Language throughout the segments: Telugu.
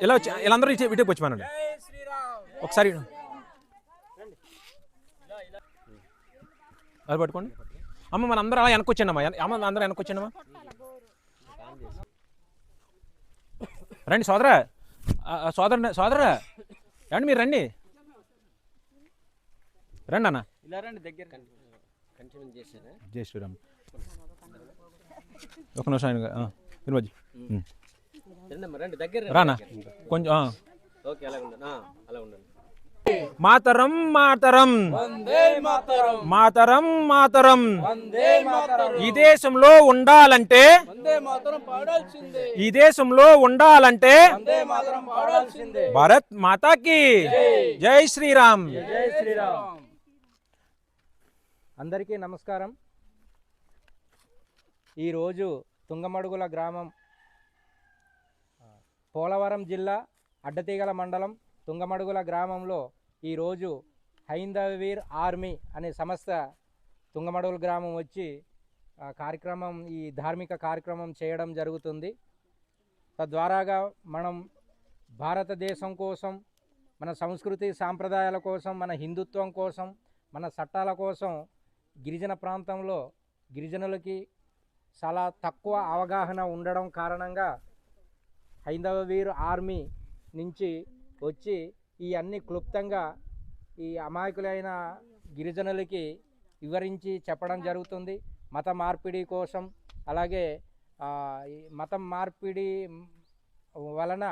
ఇలా వచ్చి వీళ్ళందరూ ఇటుకు వచ్చిపోయానండి ఒకసారి అది పట్టుకోండి అమ్మ మన అందరూ అలా వెనకొచ్చాను అమ్మ అందరూ వెనకొచ్చానమ్మా రండి సోదరా సోదరా రండి మీరు రండి రండి అన్న జై శ్రీరామ్ ఒక నిమిషం ఆయన రానా కొంచెం మాతరం మాతరం మాతరం మాతరం ఈ దేశంలో ఉండాలంటే ఈ దేశంలో ఉండాలంటే భారత్ మాతాకి జై శ్రీరామ్. అందరికీ నమస్కారం. ఈరోజు తుంగమడుగుల గ్రామం, పోలవరం జిల్లా అడ్డతీగల మండలం తుంగమడుగుల గ్రామంలో ఈరోజు హైందవీర్ ఆర్మీ అనే సంస్థ తుంగమడుగుల గ్రామం వచ్చి కార్యక్రమం, ఈ ధార్మిక కార్యక్రమం చేయడం జరుగుతుంది. తద్వారాగా మనం భారతదేశం కోసం, మన సంస్కృతి సాంప్రదాయాల కోసం, మన హిందుత్వం కోసం, మన చట్టాల కోసం గిరిజన ప్రాంతంలో గిరిజనులకి చాలా తక్కువ అవగాహన ఉండడం కారణంగా హైందవీర్ ఆర్మీ నుంచి వచ్చి ఈ అన్ని క్లుప్తంగా ఈ అమాయకులైన గిరిజనులకి వివరించి చెప్పడం జరుగుతుంది. మత మార్పిడి కోసం, అలాగే మతం మార్పిడి వలన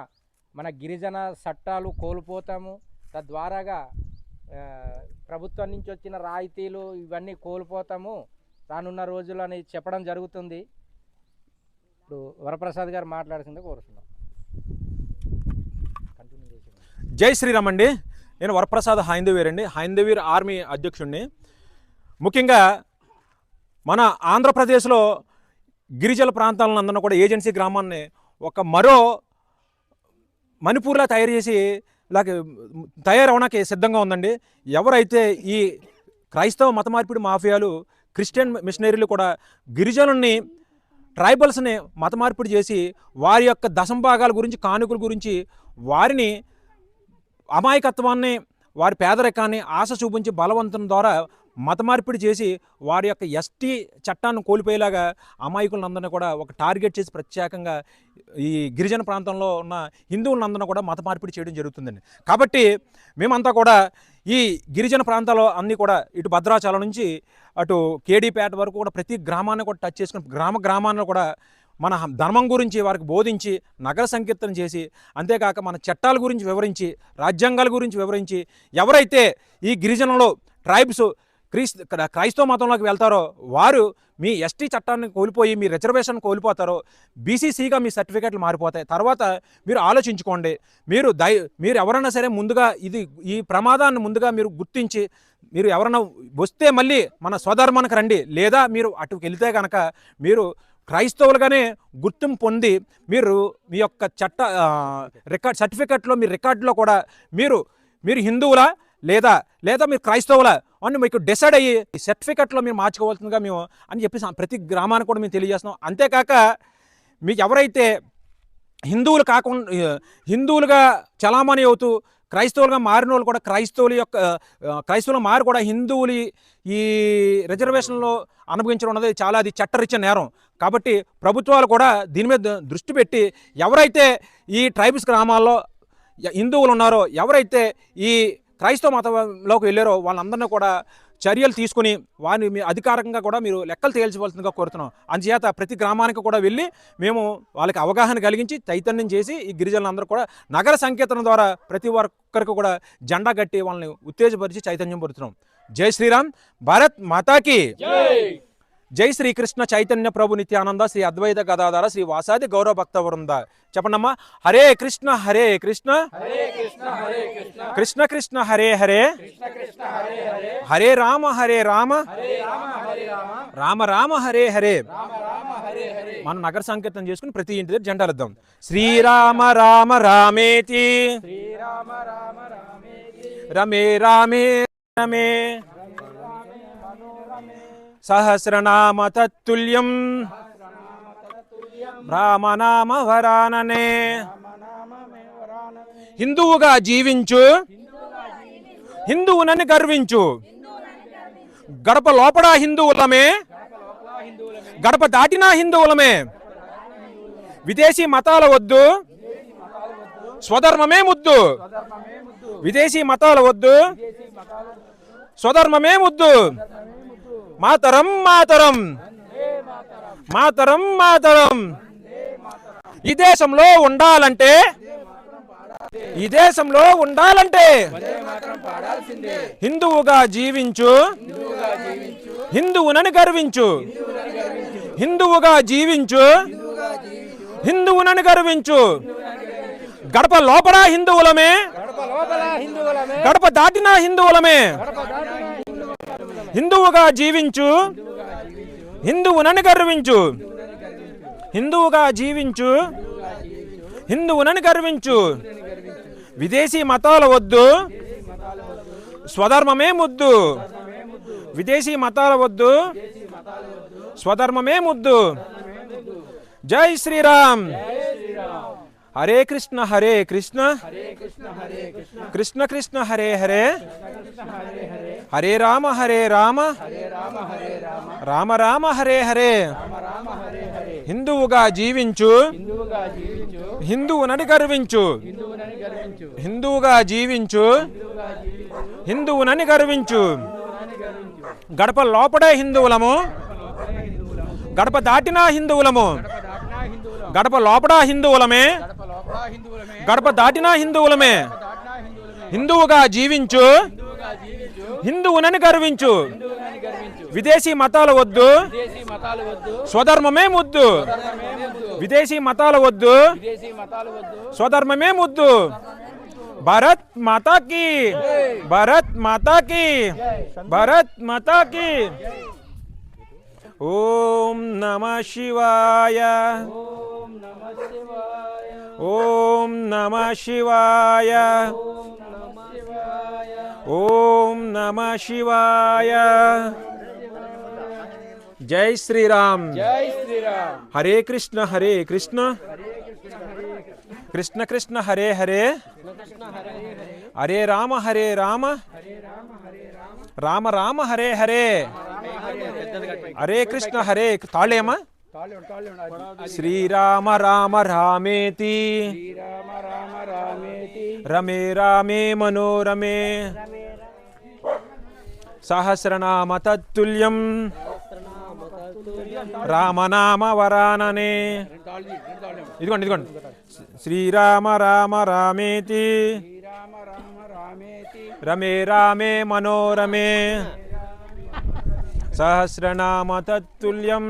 మన గిరిజన చట్టాలు కోల్పోతాము, తద్వారాగా ప్రభుత్వం నుంచి వచ్చిన రాయితీలు ఇవన్నీ కోల్పోతాము రానున్న రోజులు అని చెప్పడం జరుగుతుంది. ఇప్పుడు వరప్రసాద్ గారు మాట్లాడుతుందే కోరుతున్నాం. జై శ్రీరామ్ అండి. నేను వరప్రసాద్ హైందవీర్ అండి, హైందవీర్ ఆర్మీ అధ్యక్షుడిని. ముఖ్యంగా మన ఆంధ్రప్రదేశ్లో గిరిజన ప్రాంతాలను కూడా ఏజెన్సీ గ్రామాన్ని ఒక మరో మణిపూర్లా తయారు చేసి తయారవడానికి సిద్ధంగా ఉందండి. ఎవరైతే ఈ క్రైస్తవ మత మార్పిడి మాఫియాలు, క్రిస్టియన్ మిషనరీలు కూడా గిరిజనుల్ని, ట్రైబల్స్ని మత మార్పిడి చేసి వారి యొక్క దశంభాగాల గురించి, కానుకల గురించి, వారిని అమాయకత్వాన్ని, వారి పేదరికాన్ని ఆశ చూపించి బలవంతం ద్వారా మత మార్పిడి చేసి వారి యొక్క ఎస్టీ చట్టాన్ని కోల్పోయేలాగా అమాయకులందరినీ కూడా ఒక టార్గెట్ చేసి ప్రత్యేకంగా ఈ గిరిజన ప్రాంతంలో ఉన్న హిందువులందరినీ కూడా మత మార్పిడి చేయడం జరుగుతుందండి. కాబట్టి మేమంతా కూడా ఈ గిరిజన ప్రాంతాల్లో అన్నీ కూడా ఇటు భద్రాచలం నుంచి అటు కేడీపేట వరకు కూడా ప్రతి గ్రామాన్ని కూడా టచ్ చేసుకుని గ్రామాన్ని కూడా మన ధర్మం గురించి వారికి బోధించి నగర సంకీర్తన చేసి, అంతేకాక మన చట్టాల గురించి వివరించి, రాజ్యాంగాల గురించి వివరించి, ఎవరైతే ఈ గిరిజనులు ట్రైబ్స్ క్రైస్తవ మతంలోకి వెళ్తారో వారు మీ ఎస్టీ చట్టాన్ని కోల్పోయి మీ రిజర్వేషన్ కోల్పోతారో, బీసీసీగా మీ సర్టిఫికెట్లు మారిపోతాయి. తర్వాత మీరు ఆలోచించుకోండి. మీరు ఎవరైనా సరే ముందుగా ఈ ప్రమాదాన్ని ముందుగా మీరు గుర్తించి, మీరు ఎవరైనా వస్తే మళ్ళీ మన స్వధర్మానికి రండి, లేదా మీరు అటుకు వెళితే కనుక మీరు క్రైస్తవులుగానే గుర్తింపు పొంది మీరు మీ యొక్క రికార్డ్ సర్టిఫికెట్లో, మీ రికార్డులో కూడా మీరు హిందువులా లేదా మీరు క్రైస్తవులా అని మీకు డిసైడ్ అయ్యి సర్టిఫికెట్లో మీరు మార్చుకోవాల్సిందిగా మేము అని చెప్పి ప్రతి గ్రామానికి కూడా మేము తెలియజేస్తున్నాం. అంతేకాక మీకు ఎవరైతే హిందువులుగా చలామణి అవుతూ క్రైస్తవులుగా మారిన వాళ్ళు కూడా క్రైస్తవులు మారి కూడా హిందువులు ఈ రిజర్వేషన్లో అనుభవించడం అన్నది చాలా అది చట్టరీత్యా నేరం. కాబట్టి ప్రభుత్వాలు కూడా దీని మీద దృష్టి పెట్టి ఎవరైతే ఈ ట్రైబ్స్ గ్రామాల్లో హిందువులు ఉన్నారో, ఎవరైతే ఈ క్రైస్తవ మతంలోకి వెళ్ళారో వాళ్ళందరినీ కూడా చర్యలు తీసుకుని వారిని మీ అధికారికంగా కూడా మీరు లెక్కలు తేల్చవలసిందిగా కోరుతున్నాం. అందుచేత ప్రతి గ్రామానికి కూడా వెళ్ళి మేము వాళ్ళకి అవగాహన కలిగించి చైతన్యం చేసి ఈ గిరిజనులందరూ కూడా నగర సంకీర్తన ద్వారా ప్రతి ఒక్కరికి కూడా జెండా కట్టి వాళ్ళని ఉత్తేజపరిచి చైతన్యం పరుస్తున్నాం. జై శ్రీరామ్. భారత్ మాతాకి జై శ్రీకృష్ణ చైతన్య ప్రభు నిత్యానంద శ్రీ అద్వైత గదాధర శ్రీ వాసాది గౌరవ భక్త వృంద. చెప్పండమ్మా. హరే కృష్ణ కృష్ణ కృష్ణ హరే హరే, హరే రామ రామ రామ హరే హరే. మనం నగర సంకీర్తన చేసుకుని ప్రతి ఇంటి దగ్గర జెండాలు ఇద్దాం. శ్రీరామ రామ రామేతి రమే రామే రమే సహస్రనామ తత్తుల్యం రామనామ వరాననే హిందువుగా జీవించు, హిందువునని గర్వించు. గడప లోపల హిందువులమే, గడప దాటినా హిందువులమే. విదేశీ మతాల వద్దు, స్వధర్మమే ముద్దు. విదేశీ మతాల వద్దు, స్వధర్మమే ముద్దు. మాతరం మాతరం, మాతరం మాతరం. ఈ దేశంలో ఉండాలంటే, ఈ దేశంలో ఉండాలంటే హిందువుగా జీవించు, హిందువునని గర్వించు. హిందువుగా జీవించు, హిందువునని గర్వించు. గడప లోపల హిందువులమే, గడప దాటిన హిందువులమే. హిందువుగా జీవించు, హిందువునని గర్వించు. హిందువుగా జీవించు, హిందువునని గర్వించు. విదేశీ మతాల వద్దు, స్వధర్మమే ముద్దు. విదేశీ మతాల వద్దు, స్వధర్మమే ముద్దు. జై శ్రీరామ్. హరే కృష్ణ హరే కృష్ణ, కృష్ణ కృష్ణ హరే హరే, హరే రామ హరే రామ, రామ రామ హరే హరే. హిందువుగా జీవించు, హిందువునని గర్వించు. హిందువుగా జీవించు, హిందువునని గర్వించు. గడప లోపడే హిందువులము, గడప దాటినా హిందువులము. గడప లోపల హిందువులమే, గడప దాటినా హిందువులమే. హిందువుగా జీవించు, హిందువునని గర్వించు. విదేశీ మతాల వద్దు, స్వధర్మమే ముద్దు. విదేశీ మతాల వద్దు, స్వధర్మమే ముద్దు. భారత్ మాతా కీ, భారత్ మాతా కీ, భారత్ మాతా కీ. ఓం నమః శివాయ, ఓం నమః శివాయ, ఓం నమః శివాయ. జై శ్రీరామ్. జై శ్రీరామ్. హరే కృష్ణ హరే కృష్ణ, కృష్ణ కృష్ణ హరే హరే, హరే రామ హరే రామ, రామ రామ హరే హరే. హరే కృష్ణ హరే. తాళేమా. శ్రీరామ రామ రామేతి, రమే రామే మనోరమే, సహస్రనామ తత్తుల్యం, రామనామ వరాననే. ఇదిగోండి ఇదిగోండి. శ్రీరామ రామ రామేతి, రమే రామే మనోరమే, సహస్రనామ తత్తుల్యం,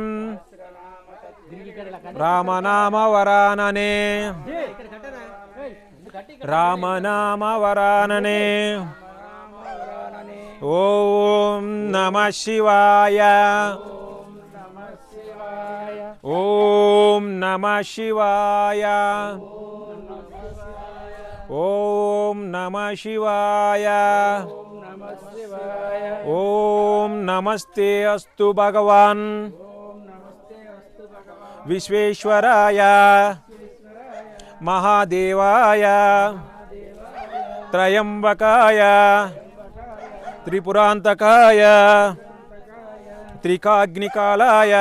రామనామ వరాననే, రామనామ వరాననే. ఓం నమః శివాయ, ఓం నమః శివాయ, ఓం నమః శివాయ. ఓం నమస్తే అస్తు భగవాన్ విశ్వేశ్వరాయ, మహాదేవాయ, త్రయంబకాయ, త్రిపురాంతకాయ, త్రికాగ్నికాలాయ,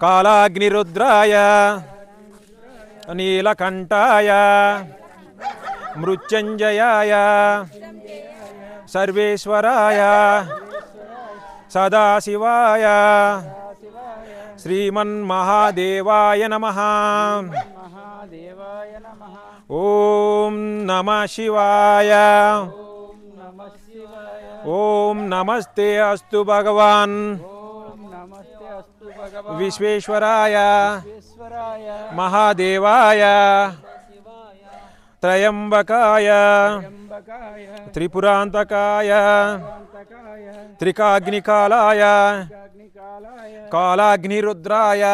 కాలాగ్నిరుద్రాయ, నీలకంఠాయ, మృత్యుంజయాయ, సర్వేశ్వరాయ, సదాశివాయ, శ్రీమన్మహాదేవాయ నమః. ఓం నమః శివాయ. ఓం నమస్తే అస్తు భగవాన్ విశ్వేశ్వరాయ, మహాదేవాయ, త్రయంబకాయ, త్రిపురాంతకాయ, త్రికాగ్నికాలాయ, కాలాగ్నిరుద్రాయ,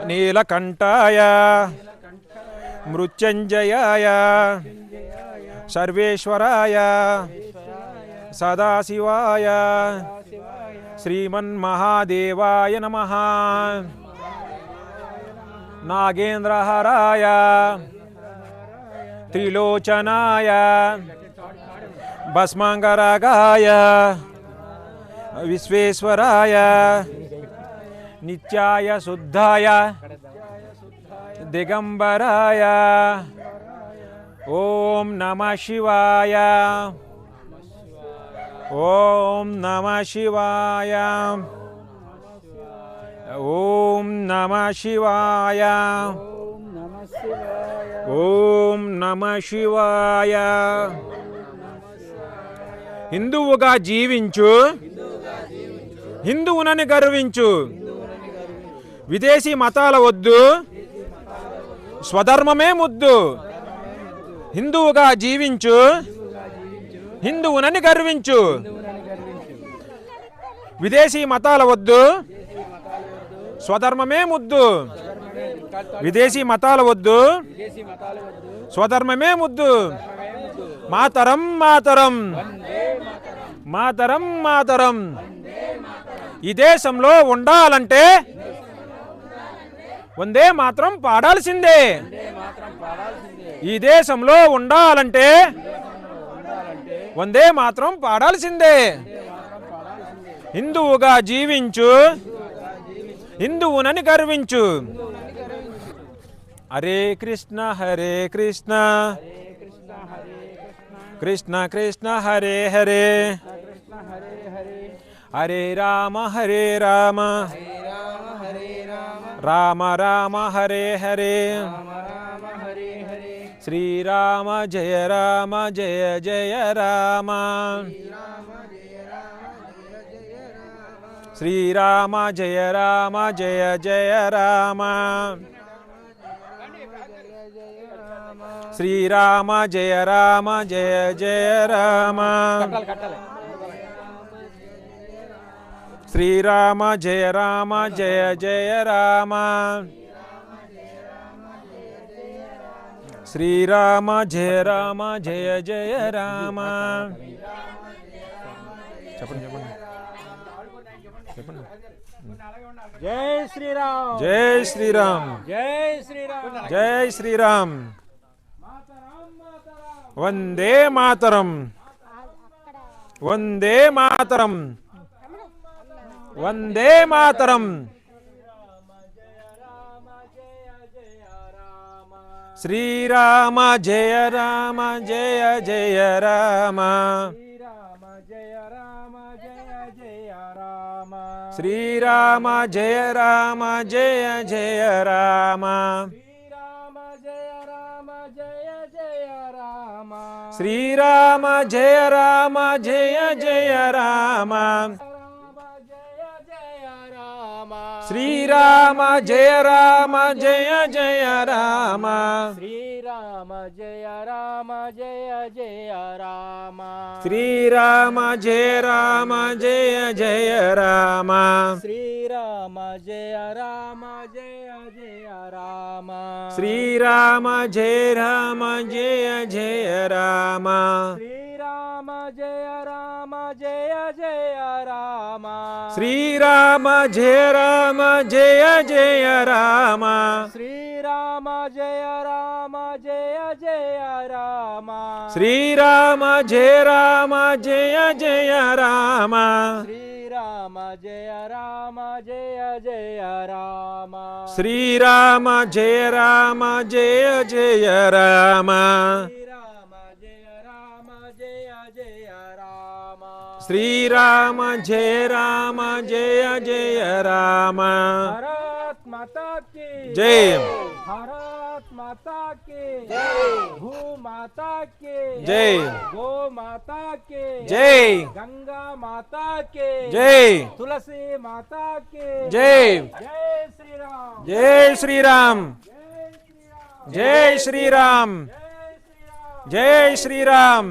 నీలకంఠాయ, మృత్యుంజయాయ, సర్వేశ్వరాయ, సదాశివాయ, శ్రీమన్మహాదేవాయ నమః. నాగేంద్రహరాయ, త్రిలోచనాయ భస్మాంగరాగాయ విశ్వేశ్వరాయ నిత్యాయ శుద్ధాయ దిగంబరాయ ఓం నమః శివాయ ఓం నమః శివాయ ఓం నమః శివాయ ఓం నమః శివాయ. హిందువుగా జీవించు, హిందువునని గర్వించు, విదేశీ మతాల వద్దు, స్వధర్మమే ముద్దు. హిందువుగా జీవించు, హిందువునని గర్వించు, విదేశీ మతాల వద్దు, స్వధర్మమే ముద్దు. విదేశీ మతాల వద్దు, స్వధర్మమే ముద్దు. మాతరం మాతరం మాతరం మాతరం. ఈ దేశంలో ఉండాలంటే వందే మాత్రం పాడాల్సిందే. ఈ దేశంలో ఉండాలంటే వందే మాత్రం పాడాల్సిందే. హిందువుగా జీవించు, హిందువునని గర్వించు. హరే కృష్ణ హరే కృష్ణ కృష్ణ కృష్ణ హరే హరే హరే రామ హరే రామ రామ రామ హరే హరే. శ్రీరామ జయ రామ జయ జయ రామ శ్రీరామ జయ రామ జయ జయ రామ శ్రీరామ జయ రామ జయ జయ రామ శ్రీరామ జయ రామ జయ జయ రామ శ్రీరామ జయ రామ జయ జయ రామ. చెప్పండి చెప్పండి చెప్పండి. జై శ్రీరామ్ జై శ్రీరామ్ జై శ్రీరామ్ జై శ్రీరామ్. వందే మాతరం వందే మాతరం వందే మాతరం. శ్రీరామ జయ రామ జయ జయ రామ శ్రీరామ జయ రామ జయ జయ రామ శ్రీరామ జయ రామ జయ జయ రామ శ్రీరామ జయ రామ జయ జయ రామ శ్రీరామ జయ రామ జయ జయ రామ శ్రీరామ జయ రామ జయ జయ రామ శ్రీరామ జయ రామ జయ జయ రామ శ్రీరామ జయ రామ జయ జయ రామ శ్రీరామ జయ రామ జయ జయ రామ శ్రీరామ జయ రామ జయ జయ రామ శ్రీరామ జయ రామ జయ జయ రామ శ్రీరామ జయ రామ జయ జయ రామ శ్రీరామ జయ రామ జయ జయ రామ శ్రీరామ జయ రామ జయ జయ రామ శ్రీరామ జయ రామ జయ జయ రామ. భారత్ మాతా కీ జై. భారత్ మాతా కీ భూ మాతా కీ జై. గో మాతా కీ జై. గంగా మాతా కీ జై. తులసి మాతా కీ జై. జై శ్రీరామ్ జై శ్రీరామ్ జై శ్రీరామ్ జై శ్రీరామ్.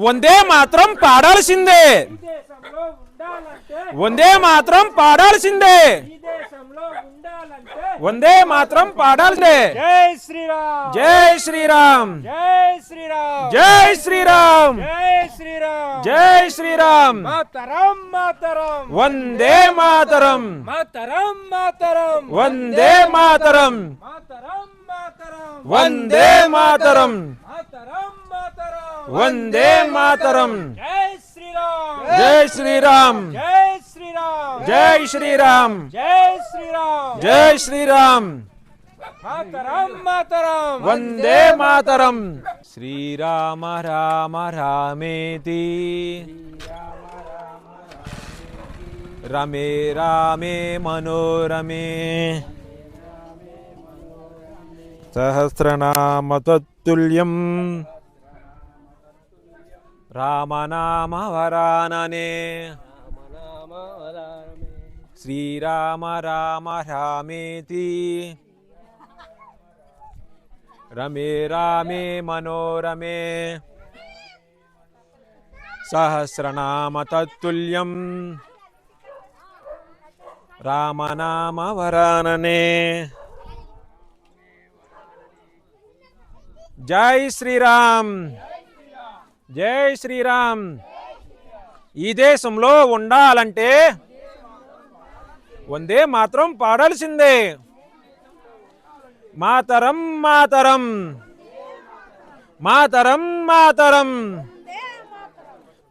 వందే మాత్రం పాడాల్సిందే. వందే మాత్రం పాడాల్సిందే. వందే మాత్రం పాడాల్సిందే. జై శ్రీరామ్ జై శ్రీరామ్ జై శ్రీరామ్ జై శ్రీరామ్ జై శ్రీరామ్ జై శ్రీరామ్. మాతరం మాతరం వందే మాతరం మాతరం మాతరం వందే మాతరం మాతరం వందే మాతరం మాతరం మాతరం వందే మాతరం జై శ్రీరామ్ జై శ్రీరామ్ జై శ్రీరామ్ జై శ్రీరామ్ జై శ్రీరామ్ జై శ్రీరామ్ మాతరం మాతరం వందే మాతరం శ్రీరామ రామ రామేతి రమే రామే మనోరమే సహస్రనామ తత్తుల్యం రామనామ వరాననే శ్రీరామ రామ రామేతి రమే రామే మనోరమే సహస్రనామ తత్తుల్యం రామనామ వరాననే జై శ్రీరామ్ జై శ్రీరామ్ ఈ దేశంలో ఉండాలంటే వందే మాత్రం పాడాల్సిందే మాతరం మాతరం మాతరం మాతరం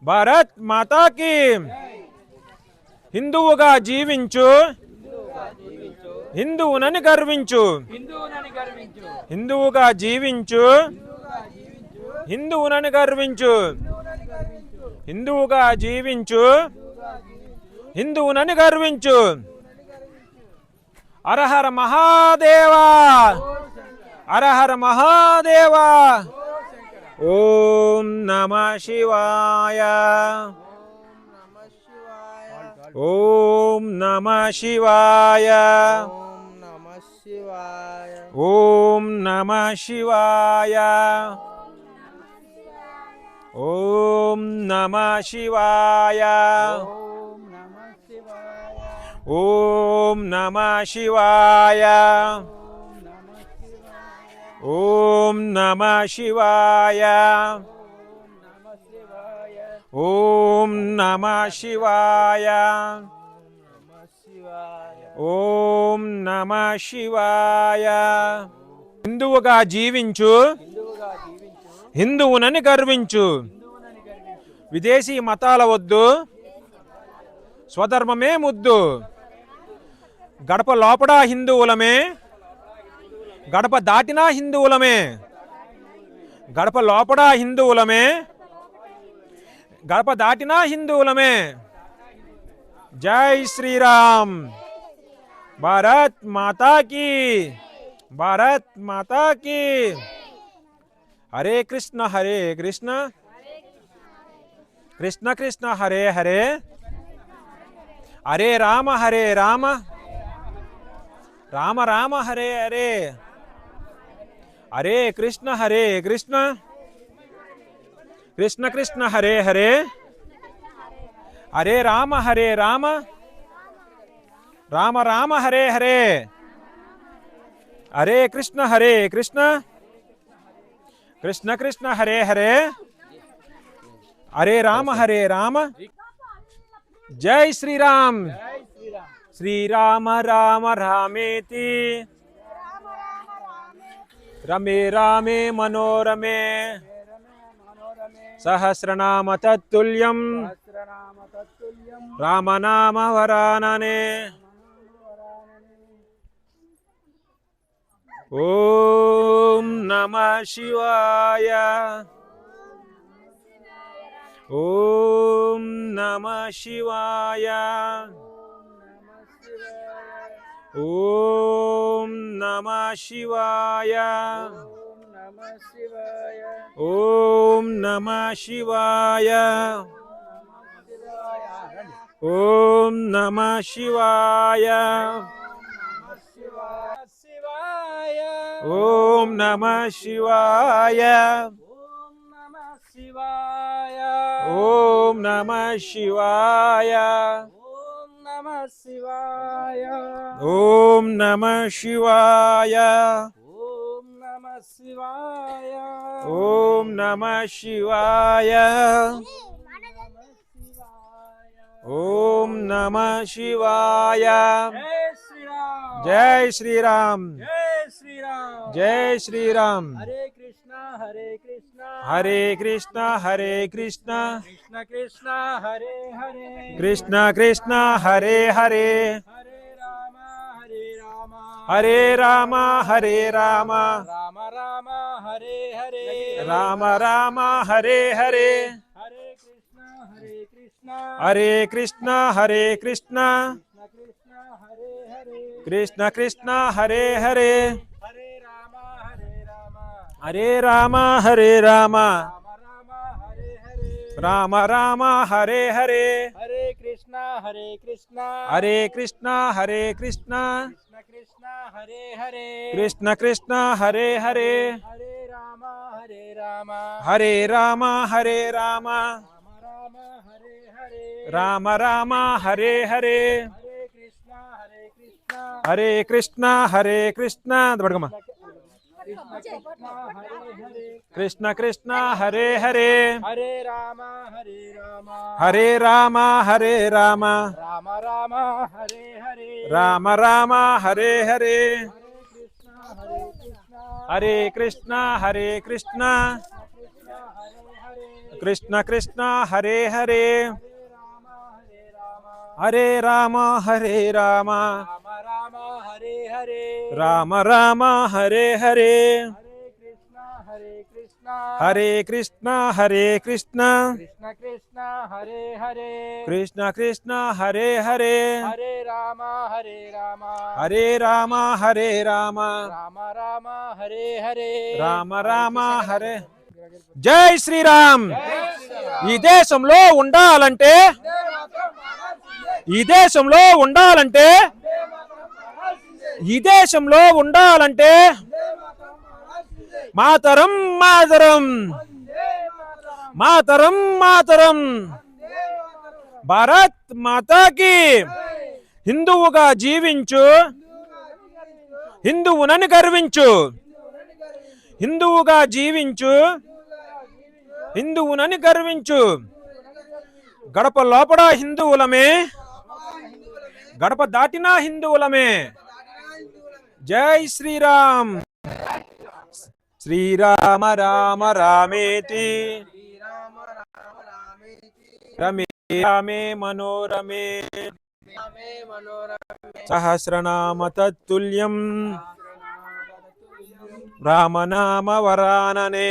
భారత్ మాతాకి హిందువుగా జీవించు హిందువునని గర్వించు హిందువుగా జీవించు హిందువునని గర్వించు హిందువుగా జీవించు హిందువునని గర్వించు హరహర మహాదేవా హరహర మహాదేవా ఓం నమః శివాయ ఓం నమః శివాయ ఓం నమః శివాయ ఓం నమః శివాయ ఓం నమః శివాయ ఓం నమః శివాయ ఓం నమః శివాయ ఓం నమః శివాయ హిందువుగా జీవించు హిందువునని గర్వించు విదేశీ మతాల వద్దు స్వధర్మమే ముద్దు గడప లోపడా హిందువులమే గడప దాటినా హిందువులమే గడప లోపడా హిందువులమే గడప దాటినా హిందువులమే జై శ్రీరామ్ భారత్ మాతాకి భారత్ మాతాకి హరే కృష్ణ కృష్ణ కృష్ణ హరే హరే హరే రామ రామ రామ హరే హరే హరే కృష్ణ కృష్ణ కృష్ణ హరే హరే హరే రామ రామ రామ హరే హరే హరే కృష్ణ కృష్ణ కృష్ణ హరే హరే హరే రామ జై శ్రీరామ్ శ్రీరామ రామ రామేతి రమే రామే మనోరమే సహస్రనామ తత్తుల్యం రామనామ వరాననే ఓం నమః శివాయ ఓం నమః శివాయ ఓం నమః శివాయ ఓం నమః శివాయ ఓం నమః శివాయ ఓం నమః శివాయ ఓం నమః శివాయ ఓం నమః శివాయ ఓం నమః శివాయ ఓం నమః శివాయ జై శ్రీరామ్ శ్రీరామ్ జై శ్రీరామ్ హరే కృష్ణ హరే కృష్ణ హరే కృష్ణ హరే కృష్ణ కృష్ణ కృష్ణ హరే హరే కృష్ణ కృష్ణ హరే హరే హరే రామ హరే రామ హరే రామ హరే రామ రామ రామ హరే హరే రామ రామ హరే హరే హరే కృష్ణ హరే కృష్ణ హరే కృష్ణ హరే కృష్ణ కృష్ణ కృష్ణ కృష్ణ కృష్ణ హరే హరే హరే హరే హరే రామ హరే రామ హరే రామ హరే రామ రామ రామ హరే రామ రామ హరే హరే హరే హరే కృష్ణ హరే కృష్ణ హరే కృష్ణ హరే కృష్ణ కృష్ణ కృష్ణ హరే హరే కృష్ణ కృష్ణ హరే హరే హరే రామ హరే రామ హరే రామ హరే రామ రామ రామ హరే హరే రామ రామ హరే హరే హరే కృష్ణ హరే కృష్ణ హరే కృష్ణ హరే కృష్ణ పడకమ్మా కృష్ణ కృష్ణ కృష్ణ హరే హరే కృష్ణ హరే హరే హరే రామ హరే రామ హరే రామ హరే రామ రామ రామ హరే హరే రామ రామ హరే హరే హరే కృష్ణ హరే కృష్ణ కృష్ణ కృష్ణ హరే హరే హరే రామ హరే రామ హరే రామ రామ రామ హరే హరే రామ రామ హరే హరే హరే కృష్ణ హరే కృష్ణ హరే కృష్ణ హరే కృష్ణ కృష్ణ కృష్ణ హరే కృష్ణ కృష్ణ హరే హరే హరే హరే రామ హరే రామ హరే రామ హరే రామ రామ రామ హరే హరే రామ రామ హరే జై శ్రీరామ్ ఈ దేశంలో ఉండాలంటే ఈ దేశంలో ఉండాలంటే ఈ దేశంలో ఉండాలంటే మాతరం మాతరం మాతరం మాతరం భారత్ మాతాకి హిందువుగా జీవించు హిందువునని గర్వించు హిందువుగా జీవించు హిందువునని గర్వించు గడప లోపల హిందువులమే గడప దాటిన హిందువులమే జై శ్రీరామ్ శ్రీరామ రామ రామేతి రమే రామే మనోరమే సహస్రనామ తత్తుల్యం రామనామ వరాననే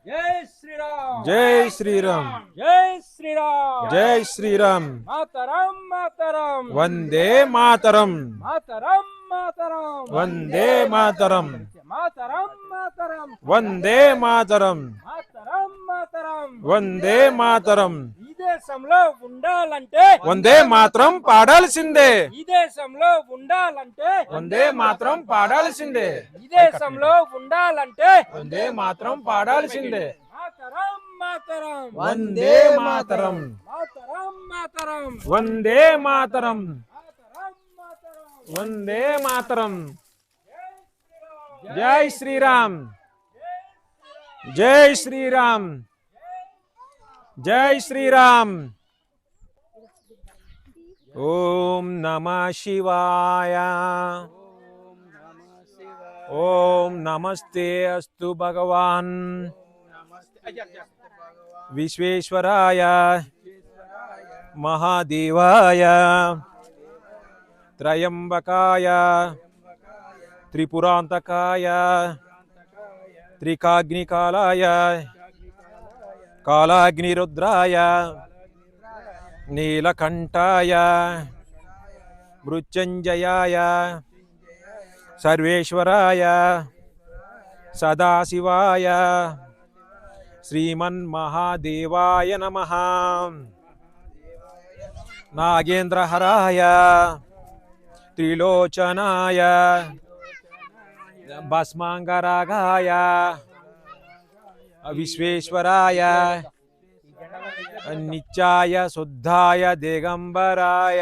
జై శ్రీరామ్ జై శ్రీరామ్ జై శ్రీరామ్ జై శ్రీరామ్ మాతరం మాతరం వందే మాతరం మాతరం మాతరం వందే మాతరం మాతరం మాతరం వందే మాతరం మాతరం మాతరం వందే మాతరం ఈ దేశంలో ఉండాలంటే వందే మాత్రం పాడాల్సిందే ఈ దేశంలో ఉండాలంటే వందే మాత్రం పాడాల్సిందే ఈ దేశంలో ఉండాలంటే వందే మాత్రం పాడాల్సిందే మాతరం మాతరం వందే మాతరం మాతరం మాతరం వందే మాతరం మాతరం మాతరం వందే మాతరం జై శ్రీరామ్ జై శ్రీరామ్ జై శ్రీరామ్ ఓం నమః శివాయ ఓం నమస్తే అస్తు భగవాన్ విశ్వేశ్వరాయ మహాదేవాయ త్రయంబకాయ త్రిపురాంతకాయ త్రికాగ్నికాలాయ కాలాగ్నిరుద్రాయ నీలకంఠాయ మృత్యుంజయాయ సర్వేశ్వరాయ సదాశివాయ శ్రీమన్మహాదేవాయ నమః నాగేంద్రహరాయ త్రిలోచనాయ భస్మాంగరాగాయ విశ్వేశ్వరాయ నిత్యాయ శుద్ధాయ దిగంబరాయ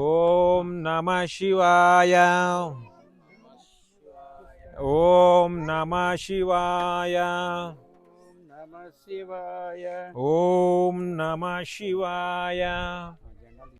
ఓం నమః శివాయ ఓం నమః శివాయ నమః శివాయ ఓం నమః శివాయ